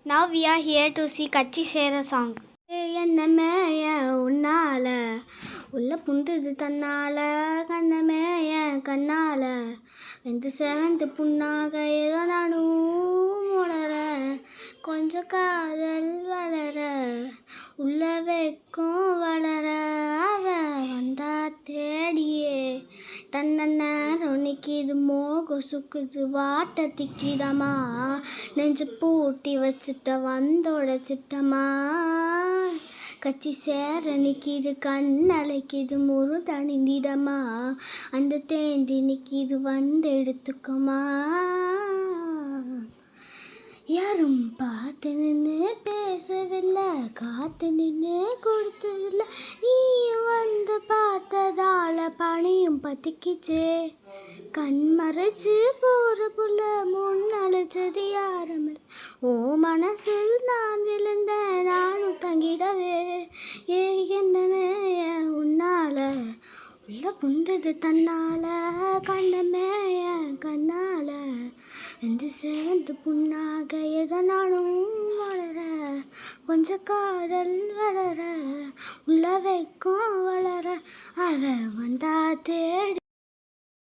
Now we are here to see Kachi share a song. என்னமேய உன்னால உள்ள புந்துது தன்னால கண்ணமேய கண்ணால வெந்து செவந்து புண்ணாக ஏதோ நானும் உணர கொஞ்சம் காதல் வளர உள்ள வைக்கும் வளர அவ வந்தா தேடியே தன்னேரம் நிற்கிது மோகம் சுக்குது வாட்ட திக்கிதமா நெஞ்சு பூட்டி வச்சுட்ட வந்தோடச்சிட்டமா கச்சி சேர நிற்கிது கண்ணலைக்கிது முரு தணிந்திடமா அந்த தேந்தி நிற்கிது வந்து எடுத்துக்குமா யாரும் பார்த்து நின்று பேசவில்லை காத்து நின்று கொடுத்ததில்லை நீயும் வந்து பார்த்ததால பணியும் பத்திக்கிச்சே கண் மறைச்சு போகிற புள்ள முன்னழைச்சது யாருமில்லை ஓ மனசில் நான் விழுந்தேன் நானும் தங்கிடவே ஏ என்னமே உன்னால உள்ள புண்டது தன்னால கண்ணமே கண்ணால வெந்து சேவந்து புண்ணாக எதனாலும் வளர கொஞ்சம் காதல் வளர உள்ள வைக்கும் வளர அவ வந்தா தேடி